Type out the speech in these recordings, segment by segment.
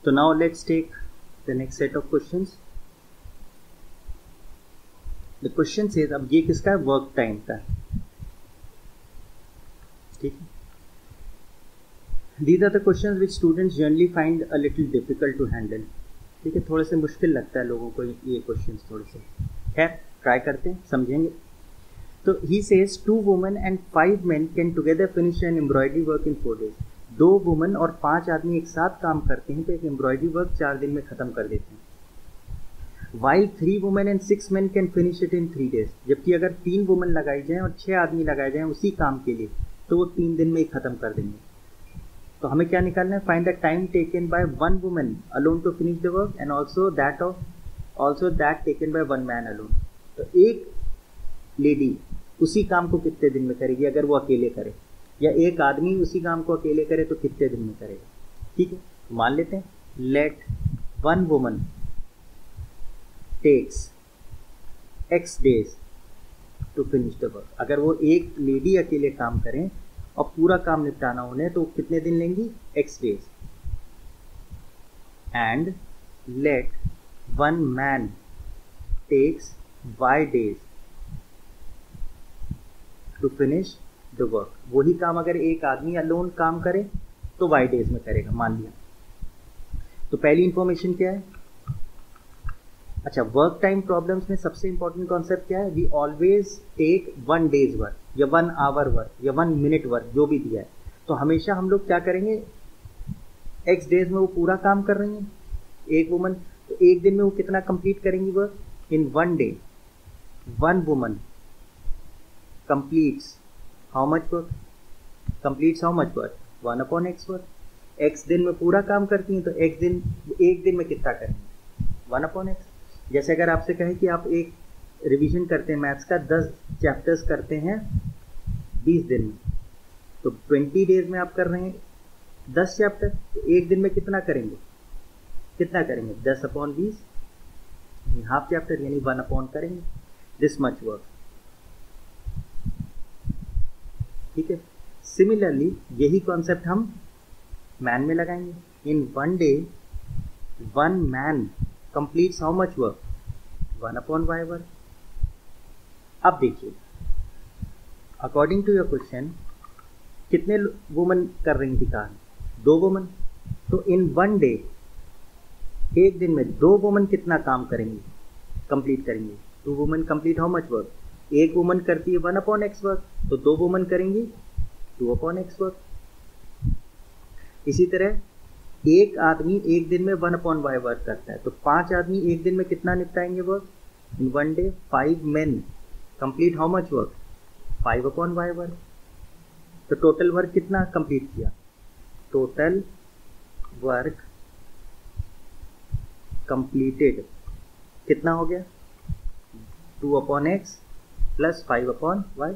So now let's take the next set of questions. The question says, अब ये किसका है, वर्क टाइम का, ठीक है. These are the questions which students generally find a little difficult to handle. ठीक है, थोड़े से मुश्किल लगता है लोगों को ये क्वेश्चंस थोड़े से. खैर ट्राई करते हैं, समझेंगे. तो he says 2 women and 5 men can together finish an embroidery work in 4 days. 2 women और 5 आदमी एक साथ काम करते हैं तो एक एम्ब्रॉयडरी वर्क 4 दिन में खत्म कर देते हैं. While 3 women and 6 men can finish it in 3 days. जबकि अगर 3 वुमेन लगाई जाएं और 6 आदमी लगाए जाएं उसी काम के लिए तो वो 3 दिन में ही खत्म कर देंगे. तो हमें क्या निकालना है, find the time taken by 1 woman alone to finish the work and also that taken by 1 man alone. तो एक लेडी उसी काम को कितने दिन में करेगी अगर वो अकेले करे, या एक आदमी उसी काम को अकेले करे तो कितने दिन में करेगा. ठीक है, मान लेते हैं let 1 woman takes x days to finish the work. अगर वो एक लेडी अकेले काम करें और पूरा काम निपटाना उन्हें तो कितने दिन लेंगी, x days. And let 1 man takes y days to finish the work. वही काम अगर एक आदमी अलोन काम करे तो y डेज में करेगा, मान लिया. तो पहली इंफॉर्मेशन क्या है, अच्छा वर्क टाइम प्रॉब्लम्स में सबसे इंपॉर्टेंट कॉन्सेप्ट क्या है, we always take 1 days work या 1 आवर वर्क या 1 मिनट वर्क जो भी दिया है. तो हमेशा हम लोग क्या करेंगे, x डेज में वो पूरा काम कर रही हैं एक वुमन, तो एक दिन में वो कितना कंप्लीट करेंगी work, in 1 day 1 woman completes how much work, completes how much work, 1 upon x work. x दिन में पूरा काम करती हैं तो एक दिन में कितना करेंगे, 1 upon x. जैसे अगर आपसे कहें कि आप एक रिवीजन करते हैं मैथ्स का, 10 चैप्टर्स करते हैं 20 दिन में, तो 20 डेज में आप कर रहे हैं 10 चैप्टर, तो एक दिन में कितना करेंगे 10 upon 20 हाफ चैप्टर यानी 1 upon करेंगे, दिस मच वर्क. ठीक है, सिमिलरली यही कॉन्सेप्ट हम मैन में लगाएंगे. इन 1 day 1 man completes how much work, 1 upon y work. अब देखिए अकॉर्डिंग टू योर क्वेश्चन कितने वुमन कर रही थी काम, 2 वुमन. तो इन 1 डे एक दिन में 2 वुमन कितना काम करेंगी, कंप्लीट करेंगी. 2 woman complete how much work, एक वुमन करती है 1 upon x वर्क, तो 2 वुमन करेंगी 2 upon x वर्क. इसी तरह एक आदमी एक दिन में 1 upon y वर्क करता है, तो 5 आदमी एक दिन में कितना निपटाएंगे work, in 1 day 5 men complete how much work, 5 upon y work. तो टोटल वर्क कितना कंप्लीट किया, टोटल वर्क कंप्लीटेड कितना हो गया, 2 upon x plus 5 upon y.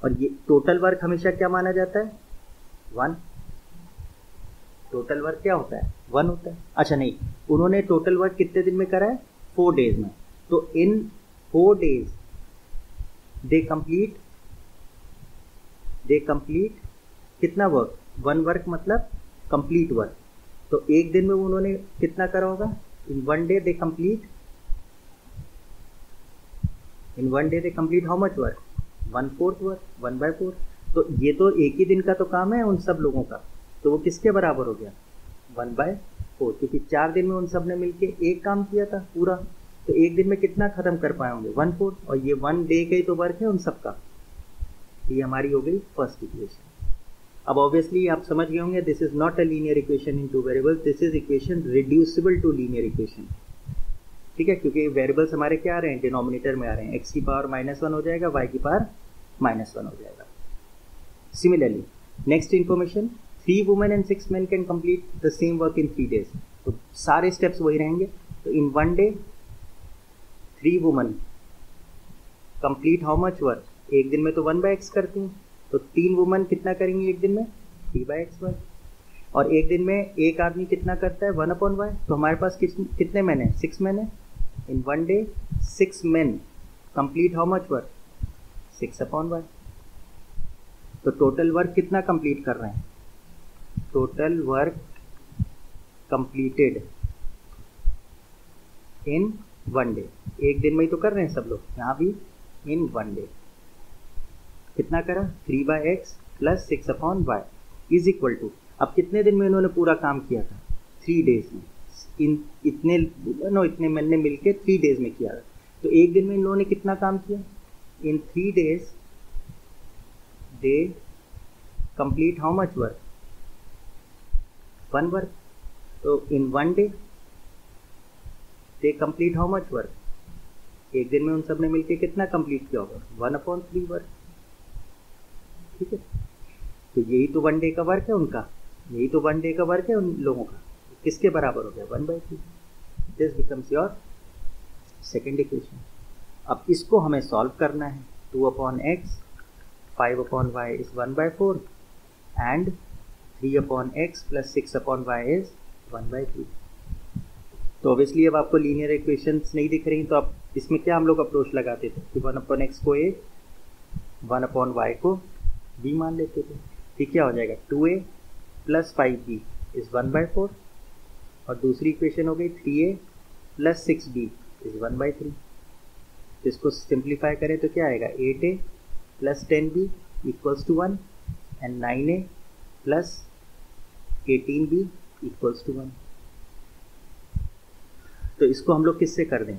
और ये टोटल वर्क हमेशा क्या माना जाता है, 1. टोटल वर्क क्या होता है, 1 होता है. अच्छा नहीं, उन्होंने टोटल वर्क कितने दिन में करा है, 4 डेज में. तो इन 4 डेज दे कंप्लीट कितना वर्क, 1 वर्क मतलब कंप्लीट वर्क. तो एक दिन में उन्होंने कितना करा होगा, इन 1 day they complete, in 1 day they complete how much work, 1/4 work, 1/4. तो ये तो एक ही दिन का तो काम है उन सब लोगों का, तो वो किसके बराबर हो गया, 1/4. क्योंकि 4 दिन में उन सब ने मिलके एक काम किया था पूरा, तो एक दिन में कितना खत्म कर पाए होंगे, 1/4. और ये 1 डे का ही तो वर्क है उन सब का. ये हमारी हो गई फर्स्ट इक्वेशन. अब ऑब्वियसली आप समझ गए होंगे this is not a linear equation in 2 variables, this is equation reducible to linear equation. ठीक है, क्योंकि वेरिएबल्स हमारे क्या आ रहे हैं, डिनोमिनेटर में आ रहे हैं, x की पावर -1 हो जाएगा, y की पावर -1 हो जाएगा. Similarly next information, 3 women and 6 men can complete the same work in 3 days. तो सारे स्टेप्स वही रहेंगे. तो इन 1 day 3 women complete how much work, एक दिन में तो 1/x करती हैं, तो 3 वुमेन कितना करेंगी एक दिन में, 3/x वर्क. और एक दिन में एक आदमी कितना करता है, 1 upon y. तो हमारे पास कितने मैन है, 6 मैन है. इन 1 day 6 men complete how much work, 6 upon y. तो टोटल वर्क कितना कंप्लीट कर रहे हैं, total work completed in one day, एक दिन में ही तो कर रहे हैं सब लोग, यहाँ भी इन वन डे। कितना करा, 3/x plus 6/y is equal to, अब कितने दिन में इन्होंने पूरा काम किया था, 3 डेज में, इतने मैंने मिलके 3 डेज में किया था। तो एक दिन में इन लोगों ने कितना काम किया, इन 3 days they complete how much work, 1 work. तो इन 1 day they complete how much work, एक दिन में उन सब ने मिलके कितना कंप्लीट किया होगा, 1/3 वर्क। ठीक है, तो यही तो 1 डे का वर्क है उनका, यही तो 1 डे का वर्क है उन लोगों का, किसके बराबर हो गया, 1/3। This becomes your second equation. अब इसको हमें सॉल्व करना है, 2/x 5/y is 1/4 and 3/x plus 6/y is 1/3। तो ऑब्वियसली अब आपको लीनियर इक्वेशंस नहीं दिख रही, तो आप इसमें क्या हम लोग अप्रोच लगाते थे कि 1/x को a, 1/y को b मान लेते थे। ठीक, क्या हो जाएगा, 2a प्लस 5b इज 1/4 और दूसरी इक्वेशन हो गई 3a प्लस 6b इज 1/3। तो इसको सिंप्लीफाई करें तो क्या आएगा, 8a plus 10b equals to 1 and 9a plus 18b equals to 1। तो इसको हम लोग किससे कर दें,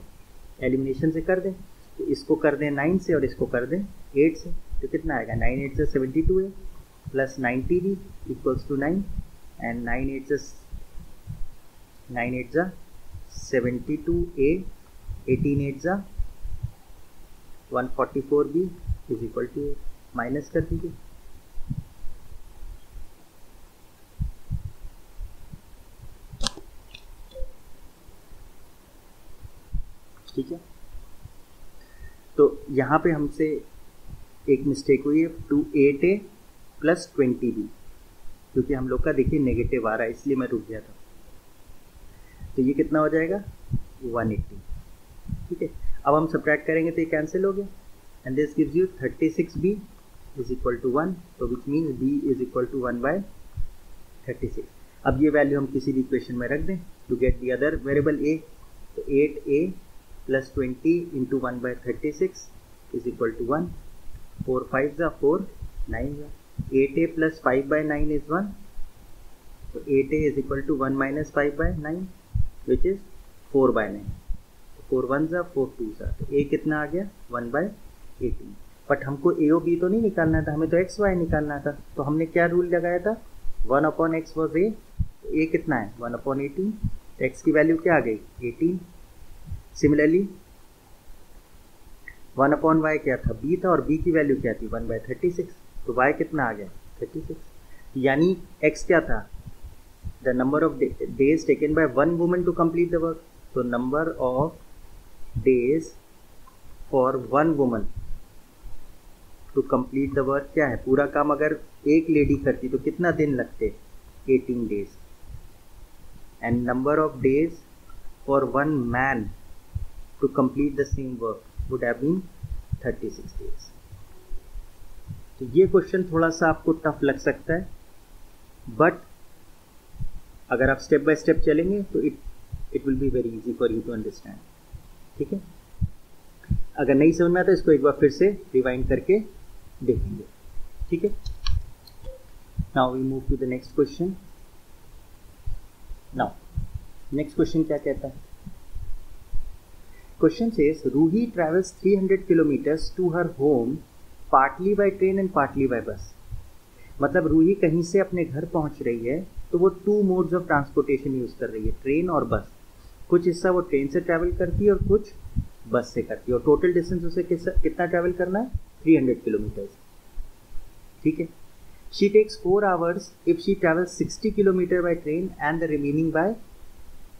एलिमिनेशन से कर दें। तो इसको कर दें 9 से और इसको कर दें 8 से, तो कितना आएगा, 9 8 से 72a plus 90b equals to 9 and 9 8 जा 72a, 18 8 जा 144b is equal to 8, minus कर दीजिए। ठीक है, तो यहाँ पे हमसे एक मिस्टेक हुई है, 8a प्लस 20b, क्योंकि हम लोग का देखिए नेगेटिव आ रहा है इसलिए मैं रुक गया था। तो ये कितना हो जाएगा, 180। ठीक है, अब हम सब्ट्रैक्ट करेंगे तो ये कैंसिल हो गया and this gives you 36b is equal to 1, तो which means b is equal to 1/36। अब ये वैल्यू हम किसी भी इक्वेशन में रख दें to get the other variable a। तो 8a plus 20 into 1/36 is equal to 1, 4 5 जा 4, 9 जा, 8a प्लस 5/9 इज 1, तो 8a is equal to 1 minus 5/9 which is 4/9, 4 1 जा 4 2 जा, तो a कितना आ गया, 1/18। बट हमको a और b तो नहीं निकालना था, हमें तो x y निकालना था। तो हमने क्या रूल लगाया था, 1/x वॉज a, तो a कितना है, 1/18, तो x की वैल्यू क्या आ गई, 18। सिमिलरली 1/y क्या था, b था, और b की वैल्यू क्या थी, 1/36, तो y कितना आ गया, 36। यानी x क्या था, the number of days taken by one woman to complete the work. तो number of days for one woman to complete the work क्या है, पूरा काम अगर एक लेडी करती तो कितना दिन लगते, 18 days. And number of days for one man to complete the same work would have been 36 days। तो ये क्वेश्चन थोड़ा सा आपको टफ लग सकता है, बट अगर आप स्टेप बाय स्टेप चलेंगे तो it will be very easy for you to understand. ठीक है, अगर नहीं समझ में आता इसको एक बार फिर से रिवाइंड करके देखेंगे। ठीक है, now we move to the next question. Now next question क्या कहता है, Question says Ruhi travels 300 kilometers to her home partly by train and partly by bus। मतलब रूही कहीं से अपने घर पहुंच रही है तो वो 2 मोड्स ऑफ ट्रांसपोर्टेशन यूज कर रही है, ट्रेन और बस। कुछ हिस्सा वो ट्रेन से ट्रैवल करती है और कुछ बस से करती है, और टोटल डिस्टेंस उसे कितना ट्रैवल करना है, 300 किलोमीटर्स। ठीक है, she takes 4 hours if she travels 60 kilometre by train and the remaining by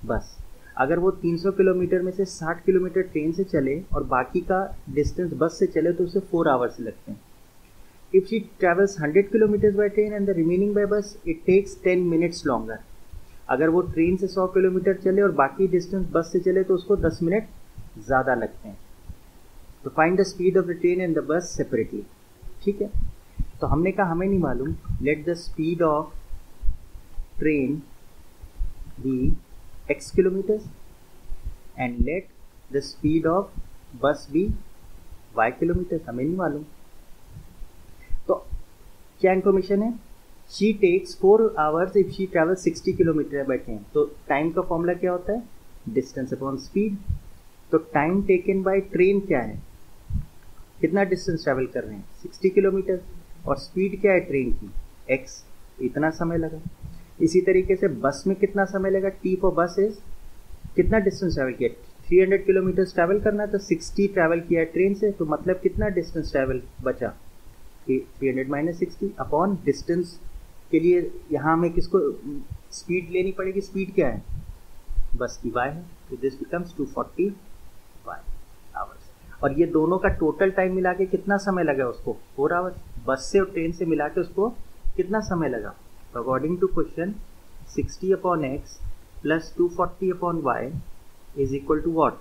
bus. अगर वो 300 किलोमीटर में से 60 किलोमीटर ट्रेन से चले और बाकी का डिस्टेंस बस से चले तो उसे 4 hours लगते हैं। If she travels 100 kilometre by train and the remaining by bus it takes 10 minutes longer. अगर वो ट्रेन से 100 किलोमीटर चले और बाकी डिस्टेंस बस से चले तो उसको 10 मिनट ज़्यादा लगते हैं। तो find the speed of the train and the bus separately. ठीक है, तो हमने कहा हमें नहीं मालूम, let the speed of train be x kilometers and let the speed of bus be y kilometers. हमें नहीं मालूम, तो क्या इन्फॉर्मेशन है? She takes 4 hours if she travel 60 kilometre by train. तो टाइम का फॉर्मूला क्या होता है? Distance upon speed. तो टाइम टेकन बाय ट्रेन क्या है? कितना डिस्टेंस ट्रैवल कर रहे हैं? 60 किलोमीटर. और स्पीड क्या है ट्रेन की? x. इतना समय लगा. इसी तरीके से बस में कितना समय लगा? t फॉर बस इज कितना डिस्टेंस ट्रैवल किया? 300 किलोमीटर ट्रैवल करना, तो 60 ट्रैवल किया ट्रेन से, तो मतलब कितना डिस्टेंस ट्रैवल बचा? 300 माइनस 60 अपॉन डिस्टेंस के लिए यहाँ हमें किसको स्पीड लेनी पड़ेगी? स्पीड क्या है? बस की y है, तो दिस बिकम्स 240 आवर्स. और ये दोनों का टोटल टाइम मिला के कितना समय लगा उसको? 4 आवर्स. बस से और ट्रेन से मिला के उसको कितना समय लगा? According to question 60 upon x plus 240 upon y is equal to what?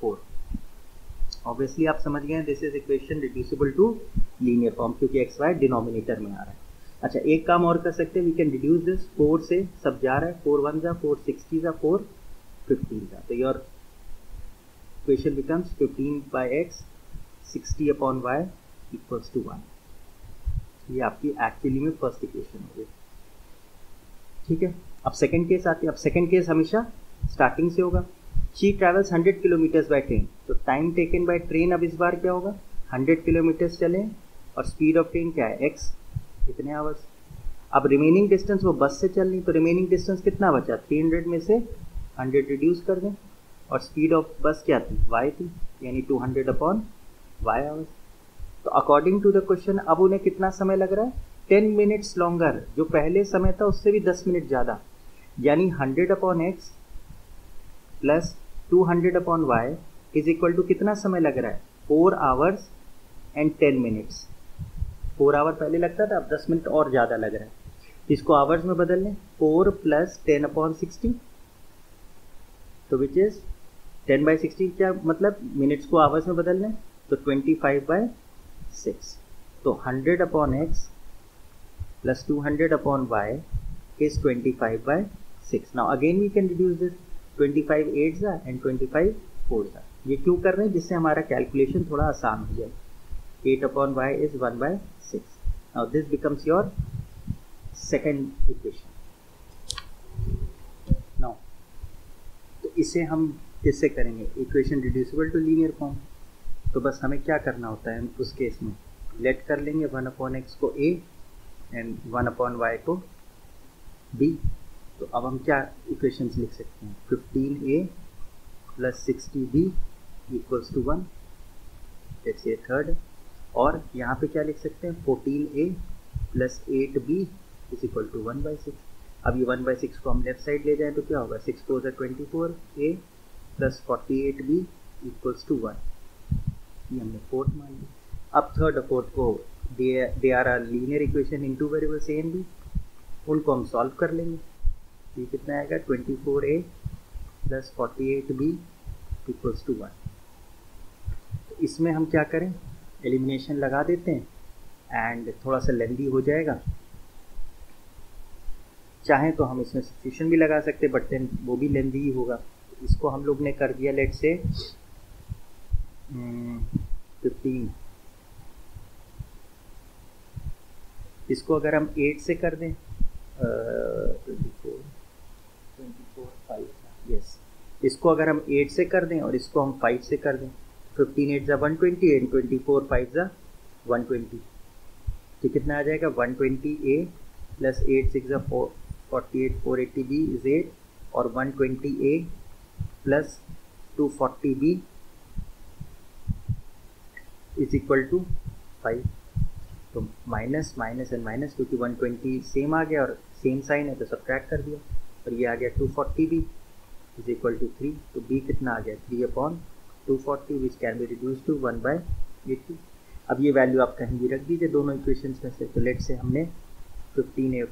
4. Obviously आप समझ गए, this is equation reducible to linear form, क्योंकि एक्स वाई डिनोमिनेटर में आ रहा है. अच्छा, एक काम और कर सकते हैं, वी कैन रिड्यूस दिस. 4 से सब जा रहा है, 4 1 जा 4 60 जा 4 15 जा, तो your equation becomes 15 by x 60 upon y equals to 1. ये आपकी एक्चुअली में फर्स्ट इक्वेशन हो गई. ठीक है, अब सेकंड केस आती है. अब सेकंड केस हमेशा स्टार्टिंग से होगा. She travels 100 kilometres by train. तो टाइम टेकन बाय ट्रेन अब इस बार क्या होगा? 100 किलोमीटर्स चले और स्पीड ऑफ ट्रेन क्या है? x. इतने आवर्स. अब रिमेनिंग डिस्टेंस वो बस से चल रही, तो रिमेनिंग डिस्टेंस कितना बचा? 300 में से 100 रिड्यूस कर दें, और स्पीड ऑफ बस क्या थी? y थी, यानी 200 अपॉन y आवर्स. तो अकॉर्डिंग टू द क्वेश्चन अब उन्हें कितना समय लग रहा है? 10 मिनट्स लॉन्गर. जो पहले समय था उससे भी 10 मिनट ज़्यादा, यानी 100 upon x plus 200 upon y is equal to कितना समय लग रहा है? 4 आवर्स एंड 10 मिनट्स. 4 आवर पहले लगता था, अब 10 मिनट और ज़्यादा लग रहा है. इसको आवर्स में बदल लें. 4 प्लस 10 अपॉन 60, तो विच इज 10 बाई 60. क्या मतलब? मिनट्स को आवर्स में बदल लें तो 25 बाई 6. तो 100 upon x plus 200 upon y is 25 by 6. Now again we can reduce this. 25 8s and 25 4s. ये क्यों कर रहे हैं? जिससे हमारा कैलकुलेशन थोड़ा आसान हो जाए. 8 upon y is 1 by 6. Now this becomes your second equation. Now तो इसे हम किससे करेंगे? Equation reducible to linear form. तो बस हमें क्या करना होता है उस केस में? लेट कर लेंगे 1 upon x को a एंड 1 upon y को b. तो अब हम क्या इक्वेशंस लिख सकते हैं? 15a plus 60b equals to 1. Let's ये थर्ड. और यहाँ पे क्या लिख सकते हैं? 14a plus 8b is equal to 1 by 6. अब ये 1 बाई 6 को हम लेफ्ट साइड ले जाएं तो क्या होगा? 6 4 24a plus 48b equals to 1. ये हमने फोर्थ मान ली. अब थर्ड और फोर्थ को they are are linear equation in two variables a and b. उनको हम सॉल्व कर लेंगे. ये कितना आएगा? 24a plus 48b equals to 1. तो इसमें हम क्या करें? एलिमिनेशन लगा देते हैं एंड थोड़ा सा लेंदी हो जाएगा. चाहें तो हम इसमें सब्स्टिट्यूशन भी लगा सकते हैं, बट देन वो भी लेंदी ही होगा. तो इसको हम लोग ने कर दिया लेट से 15. इसको अगर हम 8 से कर दें 24 5. यस, इसको अगर हम 8 से कर दें और इसको हम 5 से कर दें, 15 8 जा 120 एंड 24 5 जा 120. तो कितना आ जाएगा? 120a प्लस 8 6 जा 48 480b इज 8 और 120a plus 240b is equal to 5. तो माइनस माइनस एंड माइनस, क्योंकि 120 सेम आ गया और सेम साइन है तो सब्ट्रैक्ट कर दिया, और ये आ गया 240b इज इक्वल टू 3. तो b कितना आ गया? 3 upon 240 which can be reduce to 1 by 80. अब ये वैल्यू आप कहीं भी रख दीजिए दोनों इक्वेशंस में से. तो लेट से हमने 15a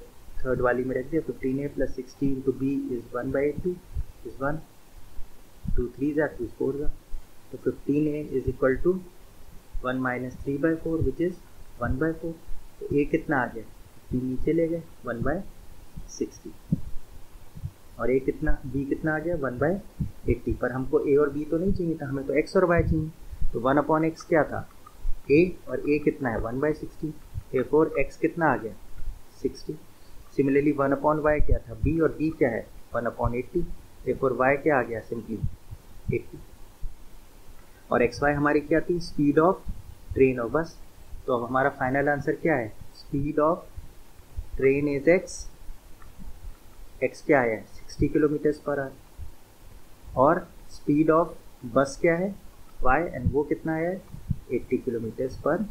थर्ड वाली में रख दिया. 15a plus 60 into b is 1 by 80 is 1. 2 3 जा 2 4 जा. तो 15a is equal to 1 minus 3 by 4 which is 1 by 4. तो a कितना आ गया? 3 नीचे ले गए 1 बाई 60. और ए कितना, बी कितना आ गया 1/80। पर हमको ए और बी तो नहीं चाहिए था, हमें तो एक्स और वाई चाहिए। तो 1/x क्या था, ए, और ए कितना है 1/60। therefore x कितना आ गया 60। सिमिलरली 1/y क्या था, b, और b क्या है 1/80। therefore y क्या आ गया सिंपली 80। और xy हमारी क्या थी, स्पीड ऑफ ट्रेन और बस। तो अब हमारा फाइनल आंसर क्या है, speed of train is x क्या है 60 किलोमीटर्स पर आवर, और स्पीड ऑफ बस क्या है y, एंड वो कितना है 80 किलोमीटर्स पर।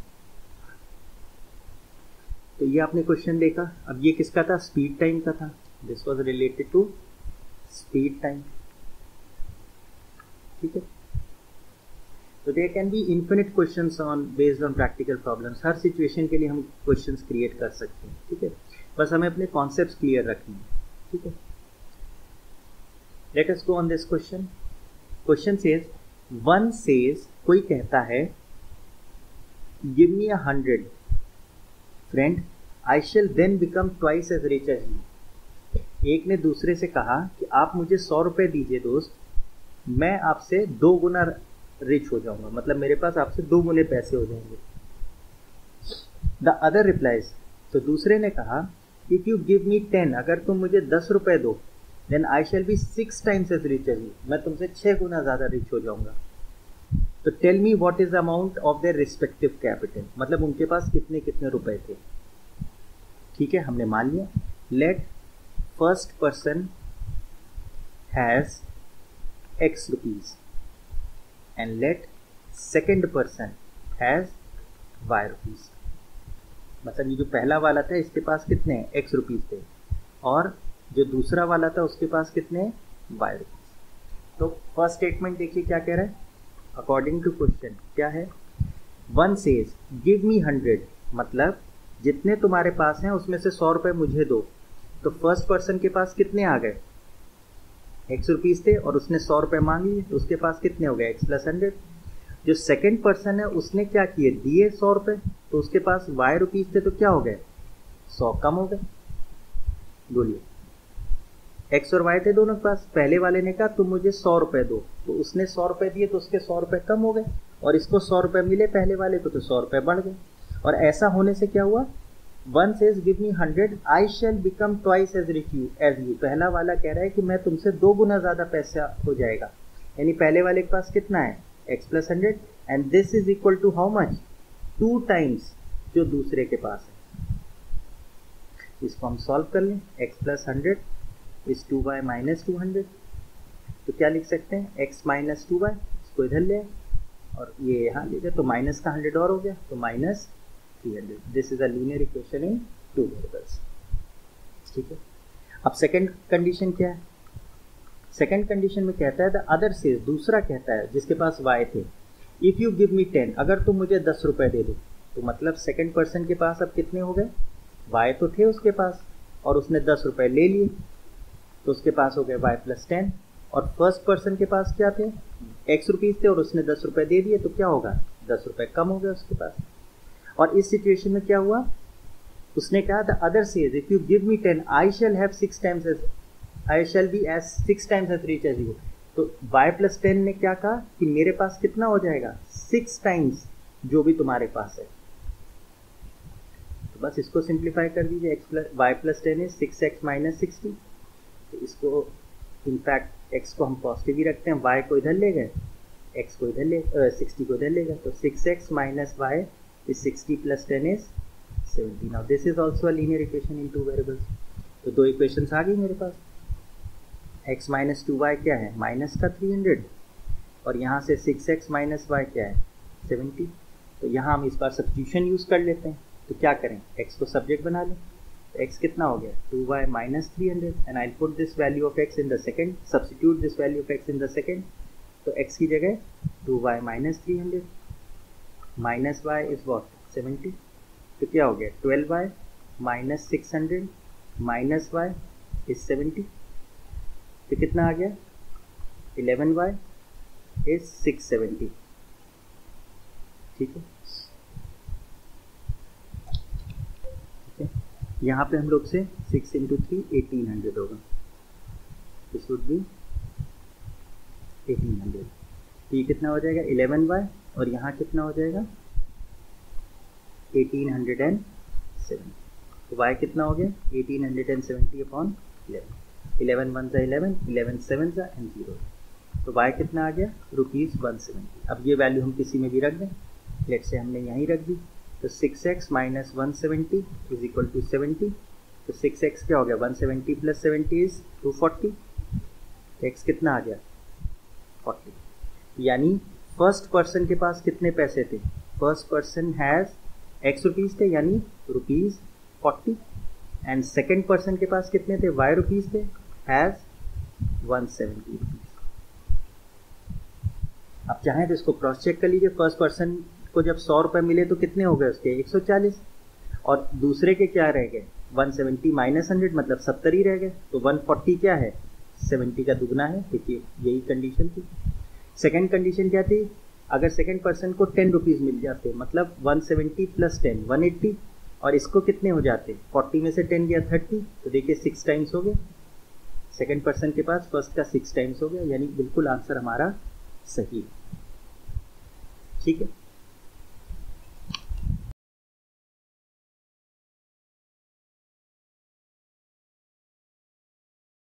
तो ये आपने क्वेश्चन देखा। अब ये किसका था, स्पीड टाइम का था। This was related to speed time. ठीक है, तो there can be infinite questions on based on practical problems. हर सिचुएशन के लिए हम क्वेश्चंस क्रिएट कर सकते हैं। ठीक है, बस हमें अपने कॉन्सेप्ट्स क्लियर रखने हैं। ठीक है, let us go on this question. Question says, one says, कोई कहता है, give me 100 friend, I shall then become twice as rich as you. एक ने दूसरे से कहा कि आप मुझे 100 रुपए दीजिए दोस्त, मैं आपसे 2 गुना रिच हो जाऊंगा, मतलब मेरे पास आपसे 2 गुने पैसे हो जाएंगे। द अदर रिप्लाइज, तो दूसरे ने कहा, इफ यू गिव मी 10, अगर तुम मुझे 10 रुपए दो, then I shall be 6 times as rich as you, मैं तुमसे 6 गुना ज्यादा रिच हो जाऊंगा। तो tell me what is the amount of their respective capital, मतलब उनके पास कितने कितने रुपए थे। ठीक है, हमने मान लिया। Let first person has x rupees and let second person has y rupees. मतलब ये जो पहला वाला था इसके पास कितने x रुपीज थे, और जो दूसरा वाला था उसके पास कितने y रुपीज। तो फर्स्ट स्टेटमेंट देखिए क्या कह रहा है, अकॉर्डिंग टू क्वेश्चन क्या है, वन सेज गिव मी 100, मतलब जितने तुम्हारे पास हैं उसमें से 100 रुपए मुझे दो। तो फर्स्ट पर्सन के पास कितने आ गए, x रुपीज थे और उसने 100 रुपए मांग लिए, तो उसके पास कितने हो गए x + 100। जो सेकंड पर्सन है उसने क्या किए, दिए 100 रुपए, तो उसके पास y रुपीज थे, तो क्या हो गए 100 कम हो गए। बोलिए, x और y थे दोनों के पास, पहले वाले ने कहा तुम मुझे 100 रुपए दो, तो उसने 100 रुपए दिए, तो उसके 100 रुपए कम हो गए, और इसको 100 रुपए मिले पहले वाले को, तो 100 रुपए बढ़ गए। और ऐसा होने से क्या हुआ, one says give me 100, I shall become twice as rich as you. पहला वाला कह रहा है कि मैं तुमसे 2 गुना ज्यादा पैसा हो जाएगा, यानी पहले वाले के पास कितना है x + 100, and this is equal to how much, 2 times जो दूसरे के पास है। इसको हम सॉल्व कर लें, x + 100 इज 2y - 200। तो क्या लिख सकते हैं, x - 2y, इसको इधर ले और ये यहाँ ले जाए, तो माइनस का 100 और हो गया, तो -300। This is a linear equation in 2 variables. ठीक है, अब सेकंड कंडीशन क्या है, सेकंड कंडीशन में कहता है द अदर सेज, दूसरा कहता है जिसके पास y थे, इफ यू गिव मी 10, अगर तुम मुझे 10 रुपए दे दो। तो मतलब सेकंड पर्सन के पास अब कितने हो गए, y तो थे उसके पास और उसने 10 रुपए ले लिए, तो उसके पास हो गए y + 10। और फर्स्ट पर्सन के पास क्या थे, x रुपीज थे और उसने 10 रुपए दे दिए, तो क्या होगा 10 रुपए कम हो गए उसके पास। और इस सिचुएशन में क्या हुआ, उसने कहा the other says if you give me 10, I shall have 6 times as, I shall be as 6 times as rich as you. तो y + 10 ने क्या कहा कि मेरे पास कितना हो जाएगा 6 टाइम्स जो भी तुम्हारे पास है। तो बस इसको सिंप्लीफाई कर दीजिए, y + 10 इज 6x - 60। तो इसको इनफैक्ट x को हम पॉजिटिव ही रखते हैं, y को इधर ले गए, x को इधर ले 60 को इधर ले गए, तो 6x - y is 60 + 10 is 70। Now this is also a linear equation in 2 variables. तो 2 इक्वेशंस आ गई मेरे पास। x - 2y क्या है, माइनस का 300, और यहाँ से 6x - y क्या है 70। तो यहाँ हम इस बार सब्स्टिट्यूशन यूज कर लेते हैं। तो क्या करें, x को सब्जेक्ट बना लें, x कितना हो गया 2y - 300, and I put this value of x in the second, substitute this value of x in the second. तो x की जगह 2y - 300 minus y is what 70। तो क्या हो गया 12y - 600 माइनस y इज 70। तो कितना आ गया 11y इज 670। ठीक है, यहाँ पे हम लोग से 6 × 3 1800 होगा। This would be 1800। तो ये कितना हो जाएगा 11y, और यहाँ कितना हो जाएगा 1870। तो y कितना हो गया 1870 अपॉन 11। 11 1 सा 11, 11 7 सा एंड 0। तो y कितना आ गया ₹170। अब ये वैल्यू हम किसी में भी रख दें, लेट से हमने यहीं रख दी। तो 6x minus 170 is equal to 70। तो 6x क्या हो गया 170 प्लस 70 इज 240। x कितना आ गया 40। यानी फर्स्ट पर्सन के पास कितने पैसे थे, first person has x rupees थे यानी ₹40, एंड सेकेंड पर्सन के पास कितने थे y रुपीज़ थे, हैज़ 170 रुपीज़। अब चाहें तो इसको क्रॉस चेक कर लीजिए, फर्स्ट पर्सन को जब 100 रुपये मिले तो कितने हो गए उसके 140, और दूसरे के क्या रह गए 170 माइनस 100 मतलब 70 ही रह गए। तो 140 क्या है 70 का दुगना है। देखिए यही कंडीशन थी। सेकंड कंडीशन क्या थी, अगर सेकंड पर्सन को 10 रुपीज़ मिल जाते मतलब 170 प्लस 10 180, और इसको कितने हो जाते 40 में से 10 गया 30। तो देखिए 6 टाइम्स हो गए, सेकंड पर्सन के पास फर्स्ट का 6 टाइम्स हो गया, यानी बिल्कुल आंसर हमारा सही है। ठीक है।